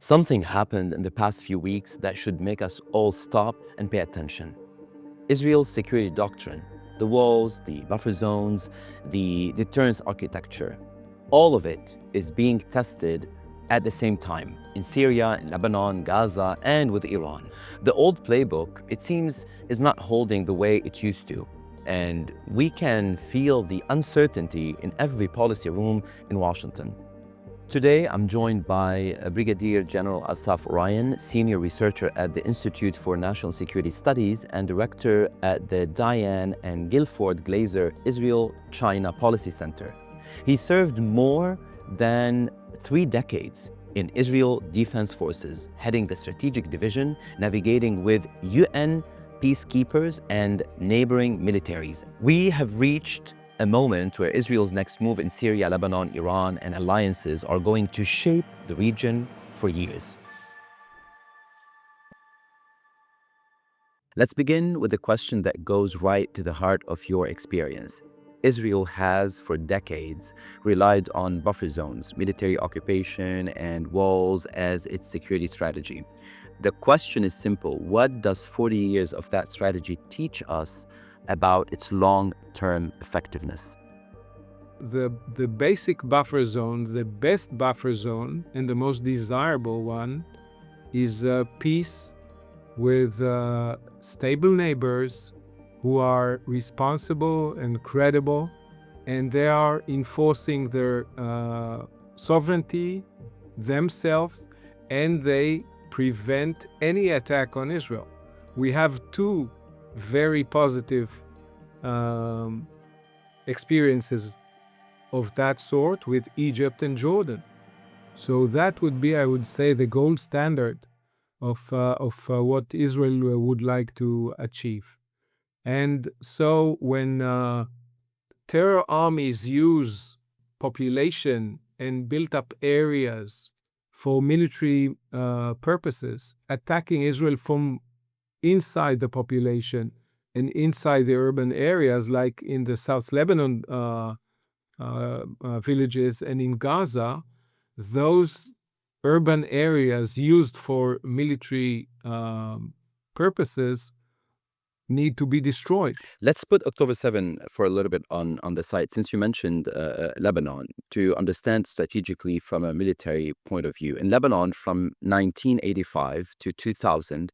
Something happened in the past few weeks that should make us all stop and pay attention. Israel's security doctrine, the walls, the buffer zones, the deterrence architecture, all of it is being tested at the same time in Syria, in Lebanon, Gaza, and with Iran. The old playbook, it seems, is not holding the way it used to. And we can feel the uncertainty in every policy room in Washington. Today, I'm joined by Brigadier General Assaf Orion, Senior Researcher at the Institute for National Security Studies and Director at the Diane and Guilford Glazer Israel-China Policy Center. He served more than 3 decades in Israel Defense Forces, heading the Strategic Division, navigating with UN peacekeepers and neighboring militaries. We have reached a moment where Israel's next move in Syria, Lebanon, Iran, and alliances are going to shape the region for years. Let's begin with a question that goes right to the heart of your experience. Israel has, for decades, relied on buffer zones, military occupation, and walls as its security strategy. The question is simple: what does 40 years of that strategy teach us about its long-term effectiveness? The basic buffer zone, the best buffer zone, and the most desirable one is peace with stable neighbors who are responsible and credible, and they are enforcing their sovereignty themselves, and they prevent any attack on Israel. We have two very positive experiences of that sort with Egypt and Jordan. So that would be, I would say, the gold standard of what Israel would like to achieve. And so when terror armies use population and built up areas for military purposes, attacking Israel from inside the population and inside the urban areas, like in the South Lebanon villages and in Gaza, those urban areas used for military purposes need to be destroyed. Let's put October 7 for a little bit on the side, since you mentioned Lebanon, to understand strategically from a military point of view. In Lebanon, from 1985 to 2000,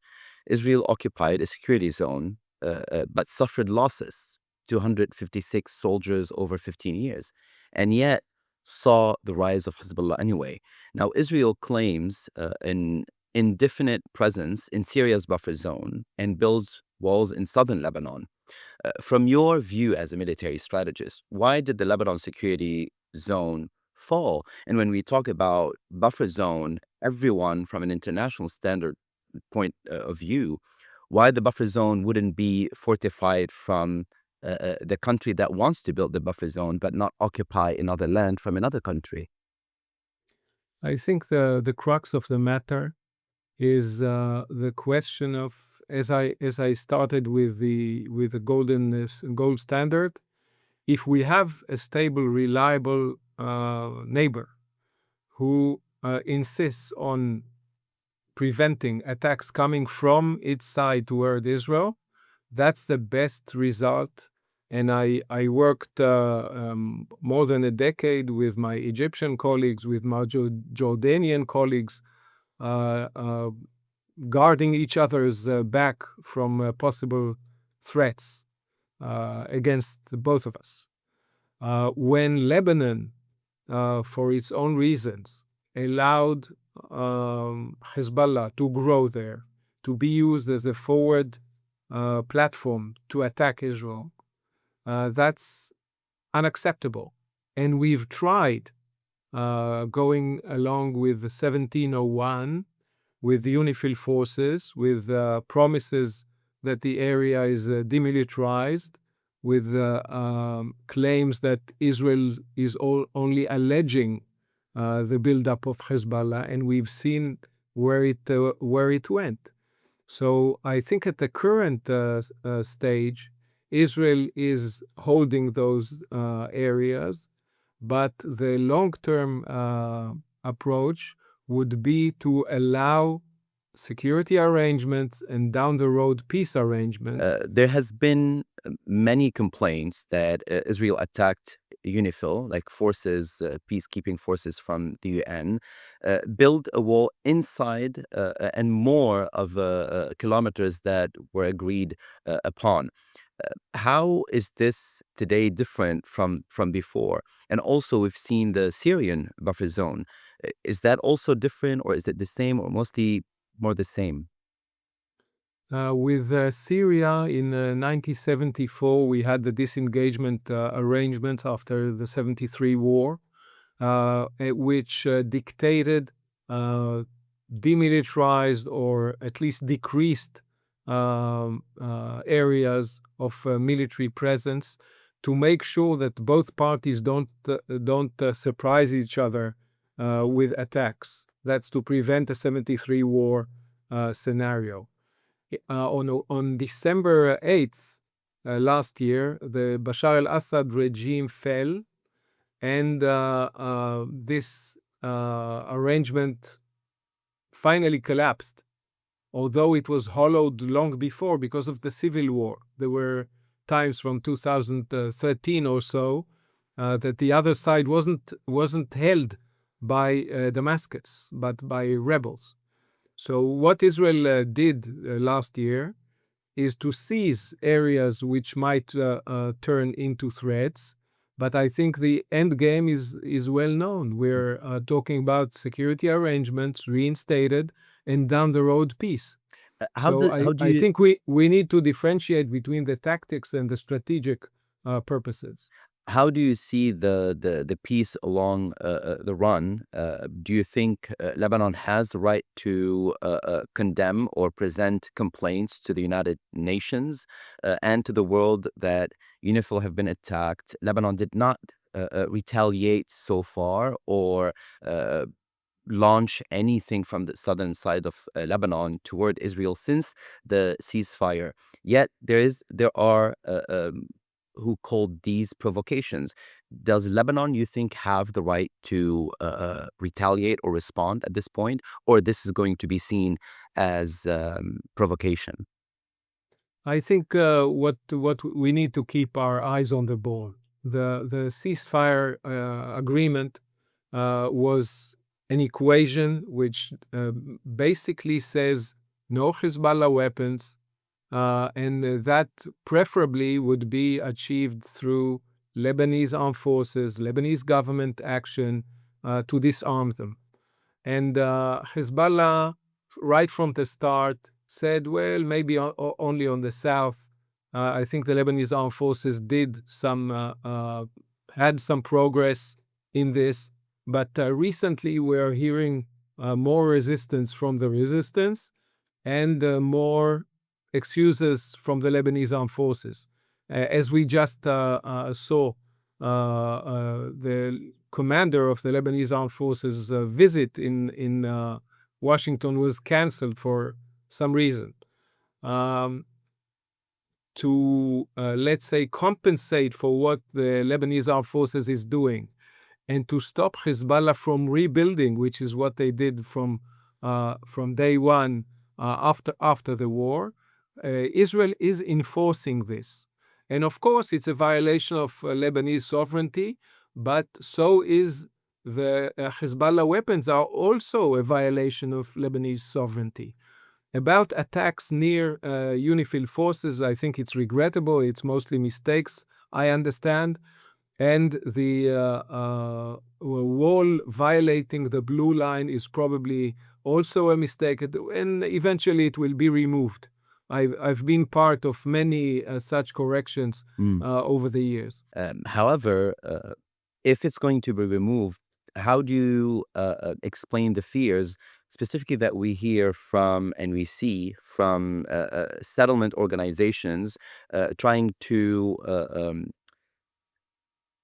Israel occupied a security zone, but suffered losses, 256 soldiers over 15 years, and yet saw the rise of Hezbollah anyway. Now, Israel claims an indefinite presence in Syria's buffer zone and builds walls in southern Lebanon. From your view as a military strategist, why did the Lebanon security zone fall? And when we talk about buffer zone, everyone from an international standard point of view, why the buffer zone wouldn't be fortified from the country that wants to build the buffer zone, but not occupy another land from another country? I think the crux of the matter is the question of, as I started with the gold standard, if we have a stable, reliable neighbor who insists on preventing attacks coming from its side toward Israel, that's the best result. And I worked more than a decade with my Egyptian colleagues, with my Jordanian colleagues, guarding each other's back from possible threats against both of us. When Lebanon, for its own reasons, allowed Hezbollah to grow there, to be used as a forward platform to attack Israel, that's unacceptable. And we've tried going along with the 1701, with the UNIFIL forces, with promises that the area is demilitarized, with claims that Israel is only alleging the buildup of Hezbollah, and we've seen where it went. So I think at the current stage, Israel is holding those areas, but the long-term approach would be to allow security arrangements and down the road peace arrangements. There has been many complaints that Israel attacked UNIFIL, like forces, peacekeeping forces from the UN, build a wall inside and more of kilometers that were agreed upon. How is this today different from before? And also, we've seen the Syrian buffer zone. Is that also different, or is it the same, or mostly more the same? With Syria in 1974, we had the disengagement arrangements after the 73 war, which dictated demilitarized or at least decreased areas of military presence to make sure that both parties don't surprise each other with attacks. That's to prevent a 73 war scenario. On December 8th last year, the Bashar al-Assad regime fell, and this arrangement finally collapsed, although it was hollowed long before because of the civil war. There were times from 2013 or so that the other side wasn't held by Damascus, but by rebels. So what Israel did last year is to seize areas which might turn into threats. But I think the end game is well known. We're talking about security arrangements reinstated and down the road peace. So I think we need to differentiate between the tactics and the strategic purposes. How do you see the peace along the run? Do you think Lebanon has the right to condemn or present complaints to the United Nations and to the world that UNIFIL have been attacked? Lebanon did not retaliate so far or launch anything from the southern side of Lebanon toward Israel since the ceasefire. Yet there are who called these provocations. Does Lebanon, you think, have the right to retaliate or respond at this point, or this is going to be seen as provocation? I think what we need to keep our eyes on the ball. The ceasefire agreement was an equation which basically says no Hezbollah weapons, and that preferably would be achieved through Lebanese armed forces, Lebanese government action to disarm them. And Hezbollah, right from the start, said, well, maybe only on the south. I think the Lebanese armed forces had some progress in this, but recently we're hearing more resistance from the resistance and more excuses from the Lebanese armed forces. As we just saw, the commander of the Lebanese armed forces visit in Washington was canceled for some reason. To, let's say, compensate for what the Lebanese armed forces is doing and to stop Hezbollah from rebuilding, which is what they did from day one after the war, Israel is enforcing this. And of course, it's a violation of Lebanese sovereignty, but so is the Hezbollah weapons are also a violation of Lebanese sovereignty. About attacks near UNIFIL forces, I think it's regrettable. It's mostly mistakes, I understand. And the wall violating the blue line is probably also a mistake, and eventually it will be removed. I've been part of many such corrections over the years. However, if it's going to be removed, how do you explain the fears, specifically that we hear from and we see from settlement organizations trying to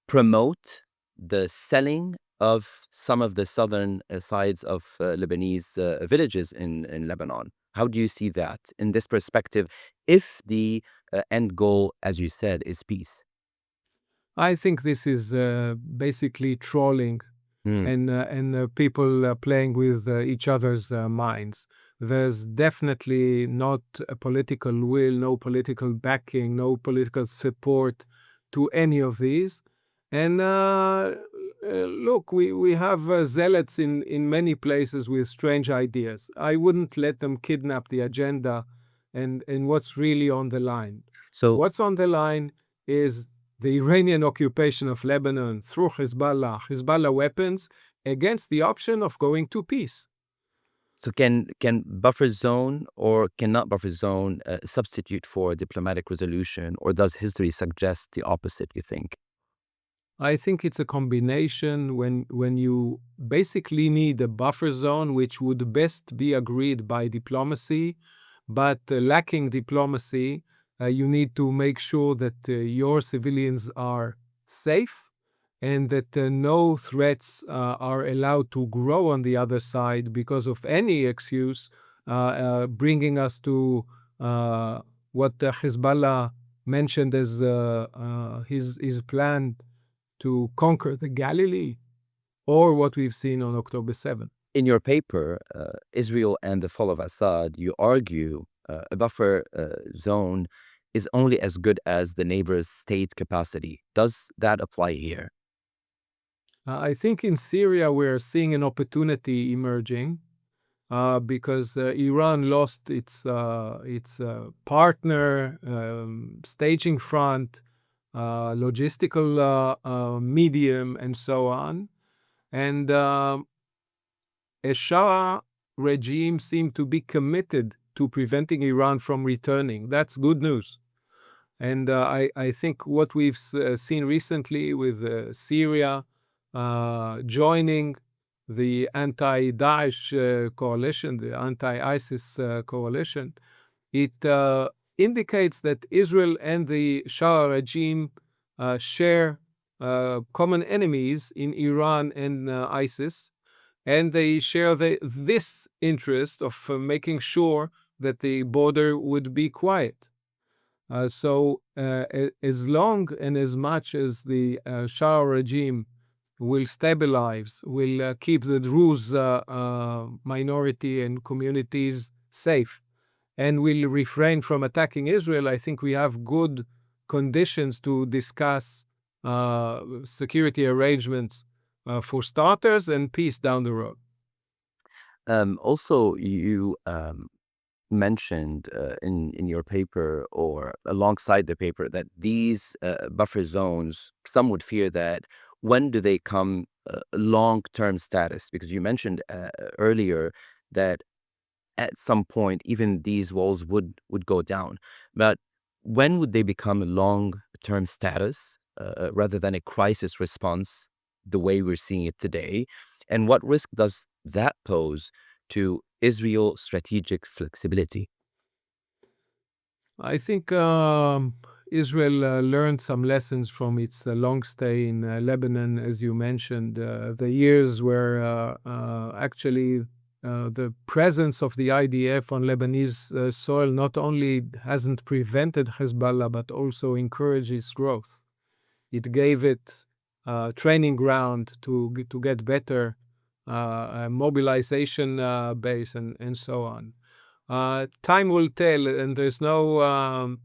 promote the selling of some of the southern sides of Lebanese villages in Lebanon? How do you see that in this perspective if the end goal, as you said, is peace? I think this is basically trolling. and people playing with each other's minds. There's definitely not a political will, no political backing, no political support to any of these. And look, we have zealots in many places with strange ideas. I wouldn't let them kidnap the agenda and what's really on the line. So, What's on the line is the Iranian occupation of Lebanon through Hezbollah weapons against the option of going to peace. so can buffer zone or cannot buffer zone substitute for diplomatic resolution, or does history suggest the opposite, you think? I think it's a combination when you basically need a buffer zone, which would best be agreed by diplomacy, but lacking diplomacy, you need to make sure that your civilians are safe and that no threats are allowed to grow on the other side because of any excuse, bringing us to what Hezbollah mentioned as his plan to conquer the Galilee, or what we've seen on October 7th. In your paper, Israel and the Fall of Assad, you argue a buffer zone is only as good as the neighbor's state capacity. Does that apply here? I think in Syria we're seeing an opportunity emerging because Iran lost its partner, staging front, logistical medium, and so on. And a Shah regime seemed to be committed to preventing Iran from returning. That's good news. And I think what we've seen recently with Syria joining the anti-Daesh coalition, the anti-ISIS coalition, it indicates that Israel and the Shah regime share common enemies in Iran and ISIS, and they share this interest of making sure that the border would be quiet. So as long and as much as the Shah regime will stabilize, will keep the Druze minority and communities safe, and will refrain from attacking Israel, I think we have good conditions to discuss security arrangements for starters and peace down the road. Also, you mentioned in your paper or alongside the paper that these buffer zones, some would fear that when do they come long-term status? Because you mentioned earlier that at some point even these walls would go down. But when would they become a long-term status rather than a crisis response the way we're seeing it today? And what risk does that pose to Israel's strategic flexibility? I think Israel learned some lessons from its long stay in Lebanon, as you mentioned. The years where actually the presence of the IDF on Lebanese soil not only hasn't prevented Hezbollah, but also encouraged its growth. It gave it training ground to get better, mobilization base, and so on. Time will tell, and there's no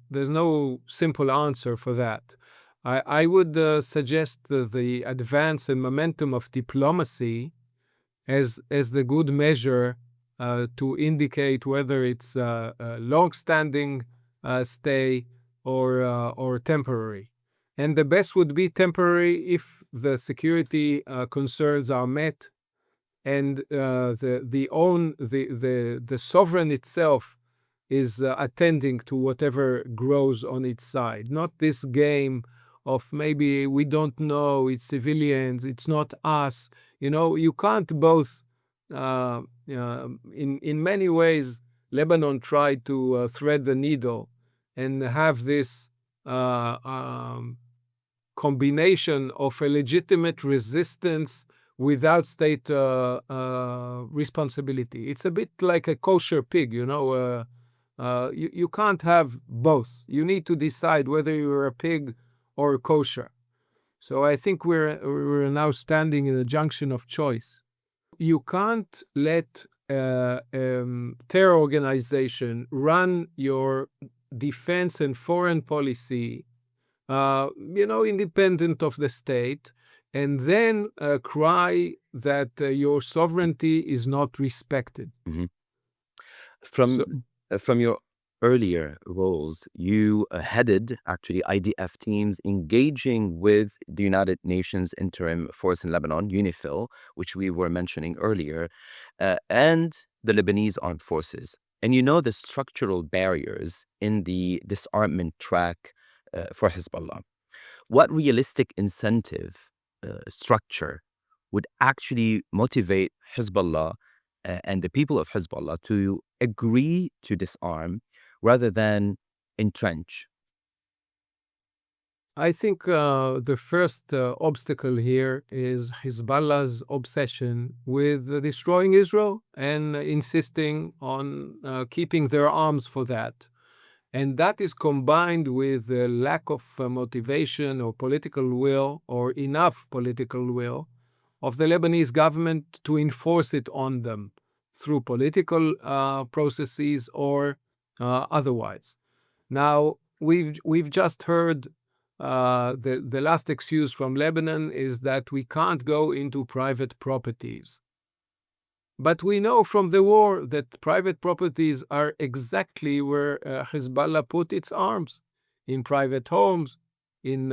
simple answer for that. I would suggest the advance and momentum of diplomacy as the good measure to indicate whether it's a long-standing stay or temporary. And the best would be temporary if the security concerns are met and the sovereign itself is attending to whatever grows on its side. Not this game of maybe we don't know, it's civilians, it's not us. You can't both. In many ways, Lebanon tried to thread the needle and have this combination of a legitimate resistance without state responsibility. It's a bit like a kosher pig, you can't have both. You need to decide whether you're a pig or kosher. So I think we're now standing in a junction of choice. You can't let terror organization run your defense and foreign policy, independent of the state, and then cry that your sovereignty is not respected. Mhm. From So from your earlier roles, you headed actually IDF teams engaging with the United Nations Interim Force in Lebanon, UNIFIL, which we were mentioning earlier, and the Lebanese armed forces. And you know the structural barriers in the disarmament track for Hezbollah. What realistic incentive structure would actually motivate Hezbollah and the people of Hezbollah to agree to disarm rather than entrench? I think the first obstacle here is Hezbollah's obsession with destroying Israel and insisting on keeping their arms for that. And that is combined with a lack of motivation or political will or enough political will of the Lebanese government to enforce it on them through political processes or otherwise. Now, we've just heard the last excuse from Lebanon is that we can't go into private properties. But we know from the war that private properties are exactly where Hezbollah put its arms, in private homes, in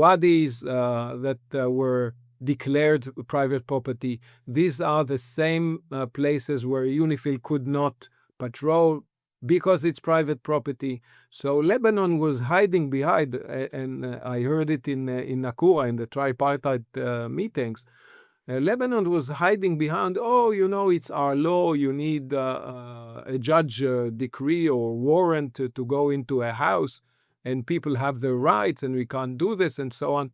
wadis that were declared private property. These are the same places where UNIFIL could not patrol because it's private property. So Lebanon was hiding behind, and I heard it in Nakura in the tripartite meetings. Lebanon was hiding behind, it's our law. You need a judge decree or warrant to go into a house, and people have their rights, and we can't do this, and so on.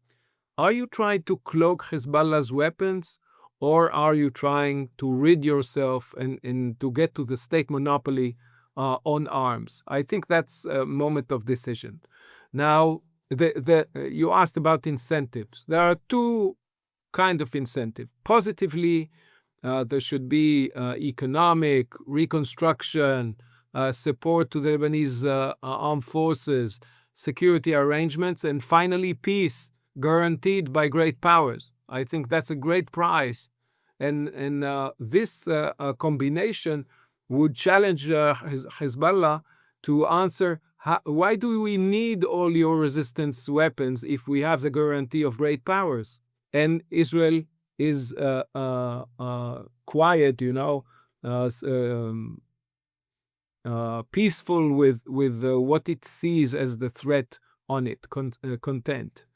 Are you trying to cloak Hezbollah's weapons, or are you trying to rid yourself and to get to the state monopoly on arms? I think that's a moment of decision. Now, you asked about incentives. There are two kind of incentive. Positively, there should be economic reconstruction, support to the Lebanese armed forces, security arrangements, and finally peace guaranteed by great powers. I think that's a great prize. And this combination would challenge Hezbollah to answer, why do we need all your resistance weapons if we have the guarantee of great powers? And Israel is quiet, peaceful with what it sees as the threat on it, content.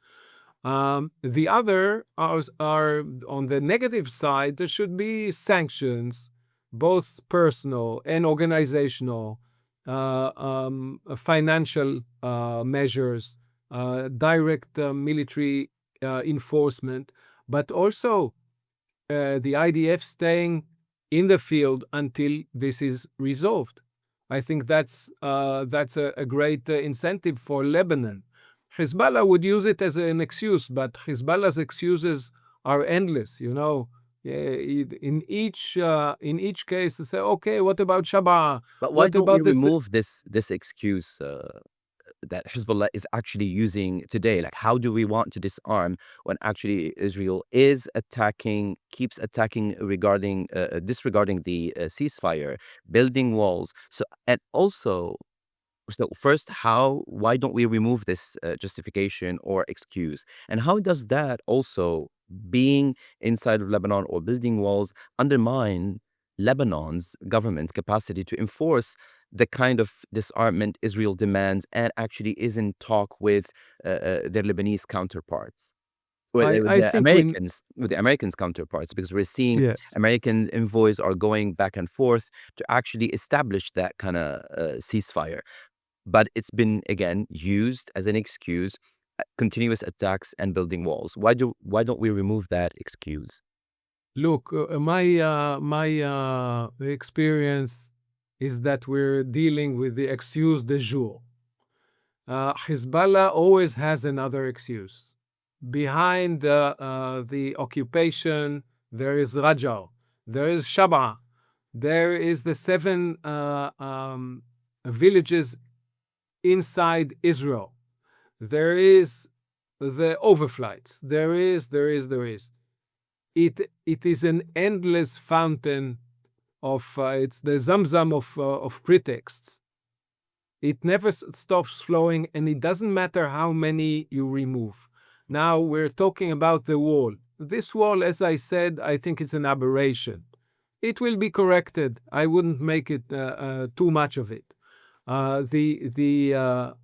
The other are on the negative side. There should be sanctions, both personal and organizational, financial measures, direct military enforcement, but also the IDF staying in the field until this is resolved. I think that's a great incentive for Lebanon. Hezbollah would use it as an excuse, but Hezbollah's excuses are endless. In each case, they say, okay, what about Shabaa? But why What don't we about this? remove this excuse that Hezbollah is actually using today? Like, how do we want to disarm when actually Israel is attacking, keeps attacking regarding disregarding the ceasefire, building walls? So, and also, so first, why don't we remove this justification or excuse? And how does that also, being inside of Lebanon or building walls, undermine Lebanon's government capacity to enforce the kind of disarmament Israel demands and actually is in talk with their Lebanese counterparts? With I the think when Americans counterparts, because we're seeing yes. American envoys are going back and forth to actually establish that kind of ceasefire. But it's been, again, used as an excuse, continuous attacks and building walls. Why don't we remove that excuse? Look, my experience is that we're dealing with the excuse de jour. Hezbollah always has another excuse. behind the occupation, there is Rajal, there is Shaba, there is the 7 villages inside Israel. There is the overflights. There is. It is an endless fountain of, it's the Zamzam of pretexts. It never stops flowing, and it doesn't matter how many you remove. Now we're talking about the wall. This wall, as I said, I think it's an aberration. It will be corrected. I wouldn't make it too much of it. The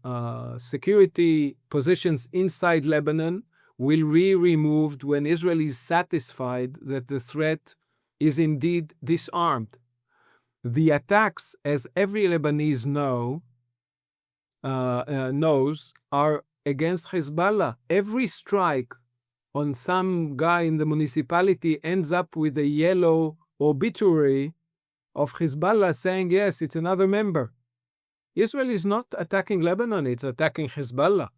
security positions inside Lebanon will be removed when Israel is satisfied that the threat is indeed disarmed. The attacks, as every Lebanese knows, are against Hezbollah. Every strike on some guy in the municipality ends up with a yellow obituary of Hezbollah saying, yes, it's another member. Israel is not attacking Lebanon, it's attacking Hezbollah.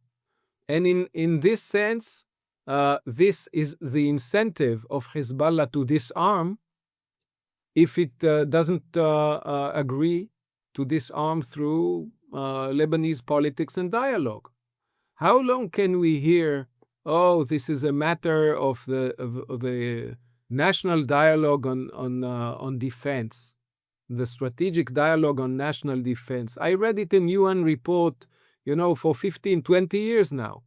And in this sense, this is the incentive of Hezbollah to disarm if it doesn't agree to disarm through Lebanese politics and dialogue. How long can we hear, oh, this is a matter of the national dialogue on defense, the strategic dialogue on national defense? I read it in UN report, for 15, 20 years now.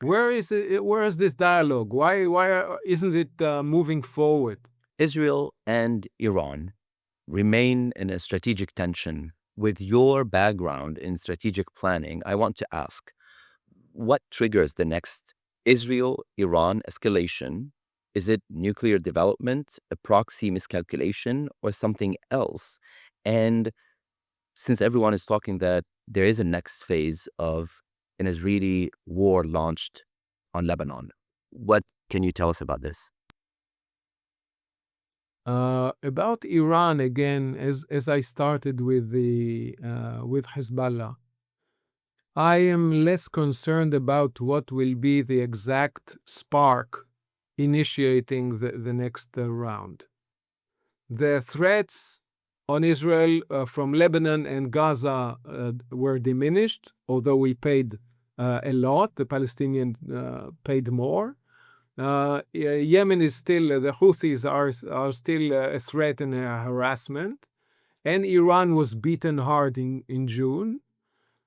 Where is it? Where is this dialogue? Why isn't it moving forward? Israel and Iran remain in a strategic tension. With your background in strategic planning, I want to ask, what triggers the next Israel-Iran escalation? Is it nuclear development, a proxy miscalculation, or something else? And since everyone is talking that there is a next phase of an Israeli war launched on Lebanon, what can you tell us about this? About Iran, again, as I started with with Hezbollah, I am less concerned about what will be the exact spark initiating the next round. The threats on Israel from Lebanon and Gaza were diminished, although we paid a lot. The Palestinians paid more. Yemen is still, the Houthis are still a threat and a harassment. And Iran was beaten hard in June.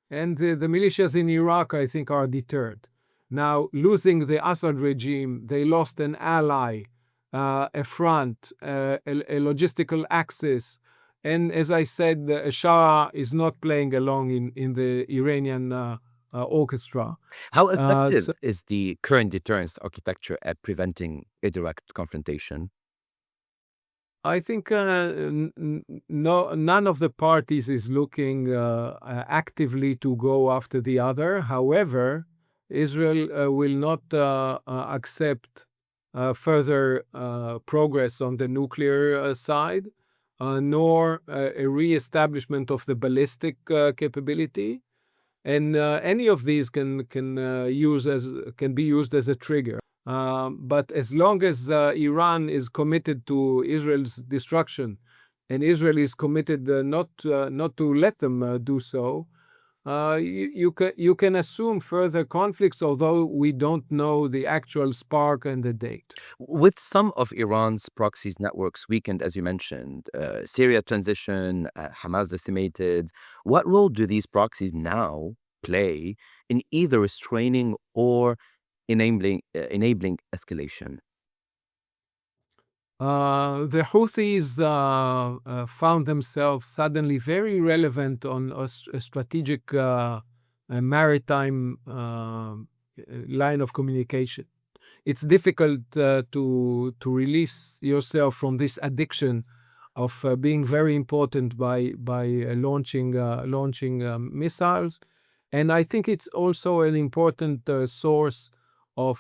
And the militias in Iraq, I think, are deterred. Now, losing the Assad regime, they lost an ally, a front, a logistical axis. And as I said, the Shah is not playing along in the Iranian orchestra. How effective is the current deterrence architecture at preventing a direct confrontation? I think none of the parties is looking actively to go after the other. However, Israel will not accept further progress on the nuclear side, nor a re-establishment of the ballistic capability. And any of these can be used as a trigger. But as long as Iran is committed to Israel's destruction, and Israel is committed not to let them do so, you can assume further conflicts, although we don't know the actual spark and the date. With some of Iran's proxies networks weakened, as you mentioned, Syria transition, Hamas decimated, what role do these proxies now play in either restraining or enabling escalation? The Houthis found themselves suddenly very relevant on a strategic maritime line of communication. It's difficult to release yourself from this addiction of being very important by launching missiles, and I think it's also an important source of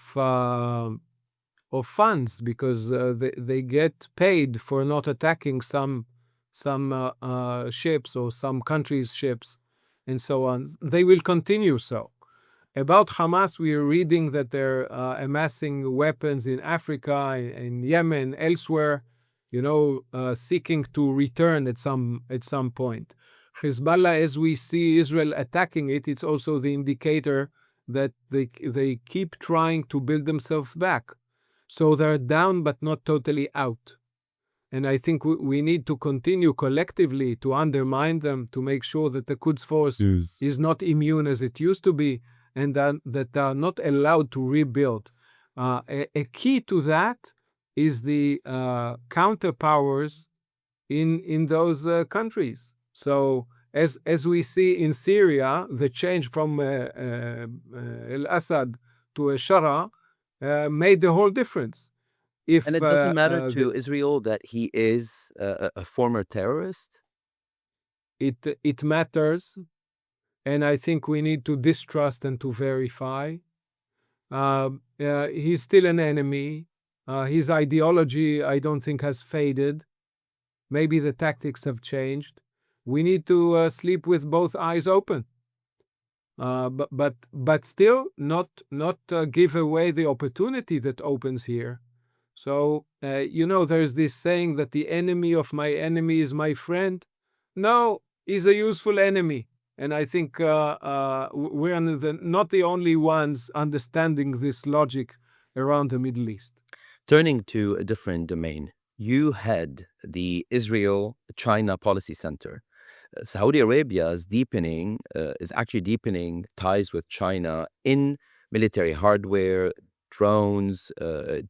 funds, because they get paid for not attacking some ships or some countries' ships and so on. They will continue so. About Hamas, we are reading that they're amassing weapons in Africa, in Yemen, elsewhere, seeking to return at some point. Hezbollah, as we see Israel attacking it, it's also the indicator that they keep trying to build themselves back. So they're down but not totally out. And I think we need to continue collectively to undermine them, to make sure that the Quds force is not immune as it used to be, and that they are not allowed to rebuild. A key to that is the counterpowers in those countries. So as we see in Syria, the change from al-Assad to Shara made the whole difference. And it doesn't matter to Israel that he is a former terrorist? It matters, and I think we need to distrust and to verify. He's still an enemy. His ideology, I don't think, has faded. Maybe the tactics have changed. We need to sleep with both eyes open. But still not give away the opportunity that opens here. So, there's this saying that the enemy of my enemy is my friend. No, he's a useful enemy. And I think we're not the only ones understanding this logic around the Middle East. Turning to a different domain, you head the Israel-China Policy Center. Saudi Arabia is actually deepening ties with China in military hardware, drones,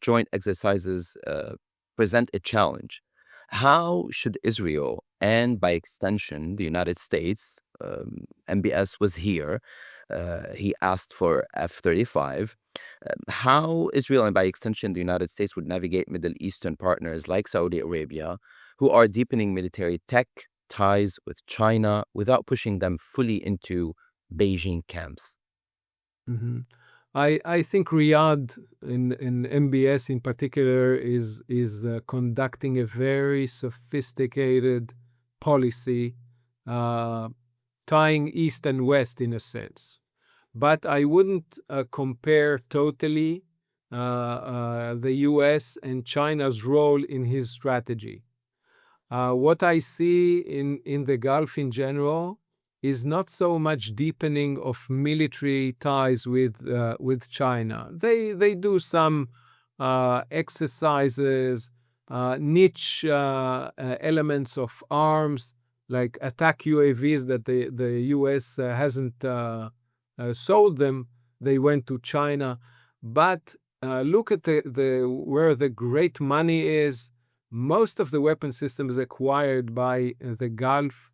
joint exercises present a challenge. How should Israel, and by extension, the United States, MBS was here, he asked for F-35, how Israel, and by extension, the United States, would navigate Middle Eastern partners like Saudi Arabia, who are deepening military tech ties with China without pushing them fully into Beijing camps? Mm-hmm. I think Riyadh in MBS in particular is conducting a very sophisticated policy, tying East and West in a sense. But I wouldn't compare totally the US and China's role in his strategy. What I see in the Gulf in general is not so much deepening of military ties with China. They do some exercises, niche elements of arms, like attack UAVs that the US hasn't sold them. They went to China. But look at where the great money is. Most of the weapon systems acquired by the Gulf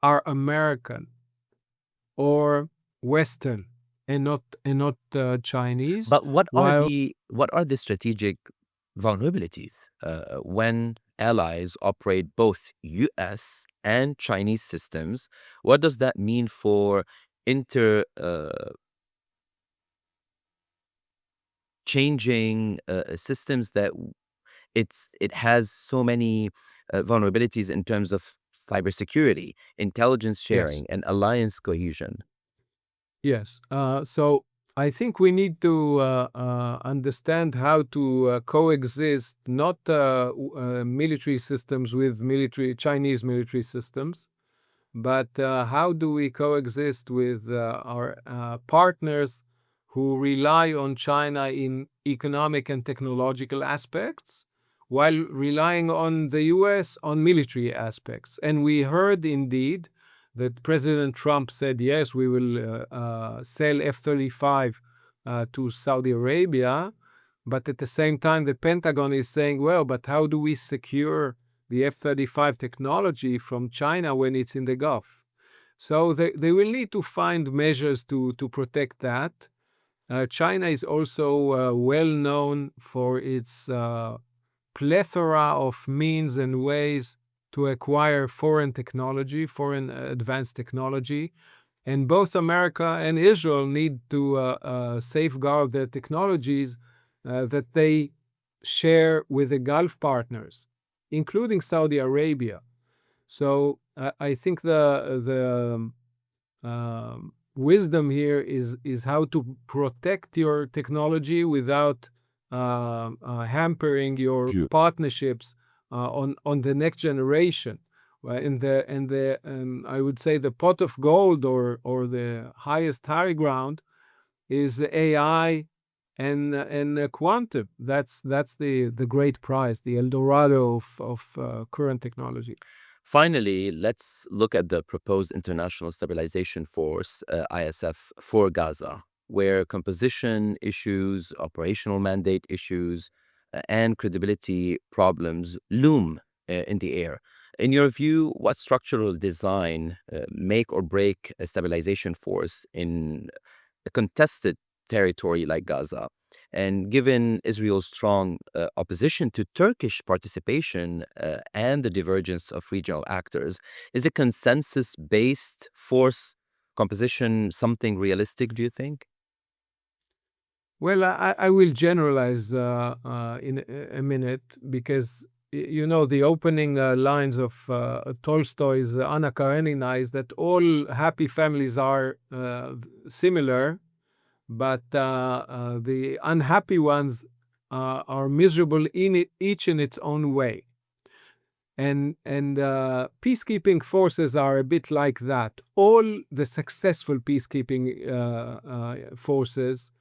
are American or Western, and not Chinese. But what are the strategic vulnerabilities when allies operate both US and Chinese systems? What does that mean for changing systems that it has so many vulnerabilities in terms of cybersecurity, intelligence sharing, Yes. and alliance cohesion? Yes. So I think we need to understand how to coexist not military systems with Chinese military systems, but how do we coexist with our partners who rely on China in economic and technological aspects, while relying on the US on military aspects. And we heard indeed that President Trump said, yes, we will sell F-35 to Saudi Arabia, but at the same time, the Pentagon is saying, well, but how do we secure the F-35 technology from China when it's in the Gulf? So they will need to find measures to protect that. China is also well known for its plethora of means and ways to acquire foreign technology, foreign advanced technology. And both America and Israel need to safeguard their technologies that they share with the Gulf partners, including Saudi Arabia. So I think the wisdom here is how to protect your technology without hampering your partnerships on the next generation. Right? And I would say the pot of gold or the highest high ground is AI and quantum. That's the great prize, the El Dorado of current technology. Finally, let's look at the proposed International Stabilization Force, ISF, for Gaza, where composition issues, operational mandate issues, and credibility problems loom in the air. In your view, what structural design make or break a stabilization force in a contested territory like Gaza? And given Israel's strong opposition to Turkish participation and the divergence of regional actors, is a consensus based force composition something realistic, do you think? Well, I will generalize in a minute because you know the opening lines of Tolstoy's Anna Karenina is that all happy families are similar, but the unhappy ones are miserable each in its own way. And peacekeeping forces are a bit like that. All the successful peacekeeping forces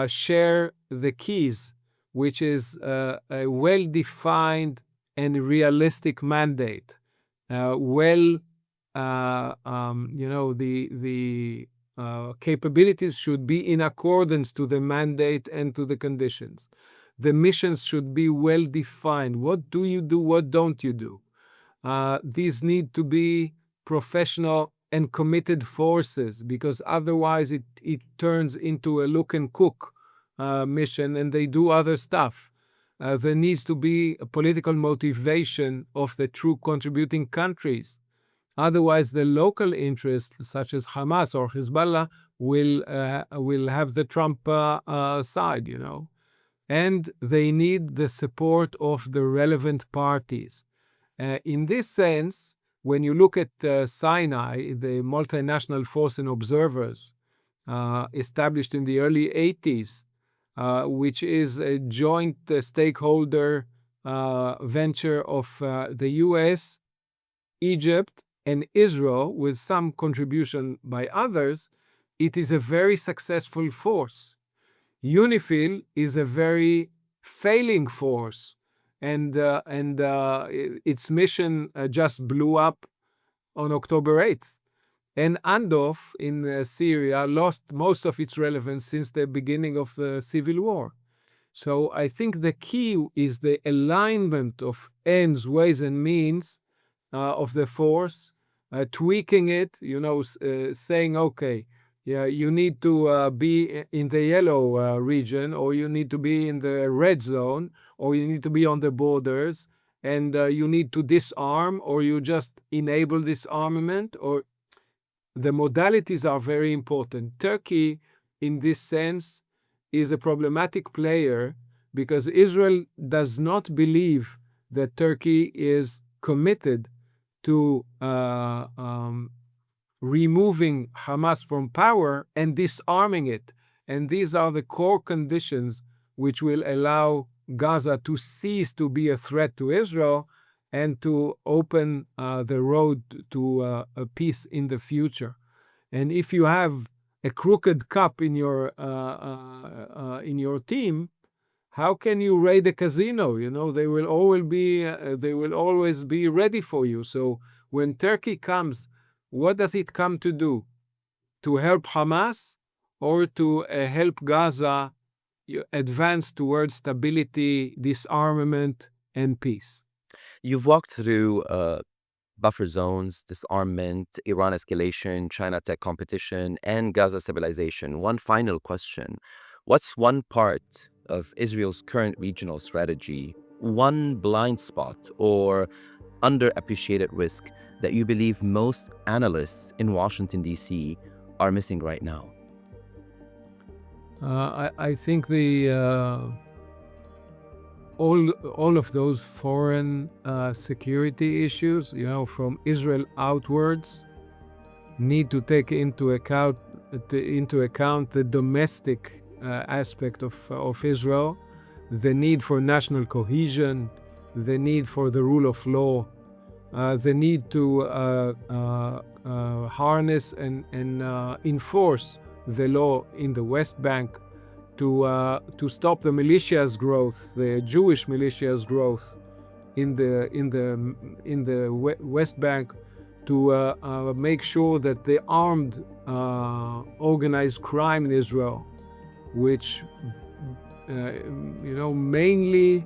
share the keys, which is a well-defined and realistic mandate. The capabilities should be in accordance to the mandate and to the conditions. The missions should be well-defined. What do you do? What don't you do? These need to be professional and committed forces because otherwise it turns into a look and cook mission and they do other stuff. There needs to be a political motivation of the true contributing countries. Otherwise, the local interests, such as Hamas or Hezbollah, will have the Trump side, you know. And they need the support of the relevant parties. In this sense, when you look at Sinai, the multinational force and observers established in the early 80s, which is a joint stakeholder venture of the US, Egypt, and Israel, with some contribution by others, it is a very successful force. UNIFIL is a very failing force, and its mission just blew up on October 8th. And Andof in Syria lost most of its relevance since the beginning of the civil war. So I think the key is the alignment of ends, ways, and means of the force, tweaking it, saying, okay, yeah, you need to be in the yellow region, or you need to be in the red zone, or you need to be on the borders, and you need to disarm, or you just enable disarmament, or the modalities are very important. Turkey, in this sense, is a problematic player because Israel does not believe that Turkey is committed to removing Hamas from power and disarming it. And these are the core conditions which will allow Gaza to cease to be a threat to Israel and to open the road to a peace in the future. And if you have a crooked cup in your team, how can you raid a casino? They will always be ready for you. So when Turkey comes, what does it come to do? To help Hamas or to help Gaza advance towards stability, disarmament, and peace? You've walked through buffer zones, disarmament, Iran escalation, China tech competition, and Gaza stabilization. One final question. What's one part of Israel's current regional strategy, one blind spot or underappreciated risk that you believe most analysts in Washington, D.C. are missing right now? I think all of those foreign security issues, from Israel outwards, need to take into account into account the domestic aspect of Israel, the need for national cohesion, the need for the rule of law, the need to harness and enforce the law in the West Bank, to stop the militias' growth, the Jewish militias' growth in the West Bank, to make sure that the armed organized crime in Israel, which mainly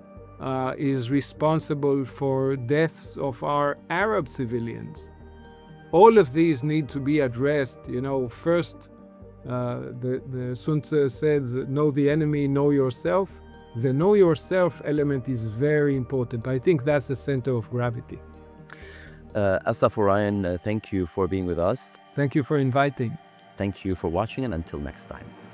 is responsible for deaths of our Arab civilians. All of these need to be addressed. First, the Sun Tzu said, know the enemy, know yourself. The know yourself element is very important. I think that's the center of gravity. Assaf Orion, thank you for being with us. Thank you for inviting. Thank you for watching, and until next time.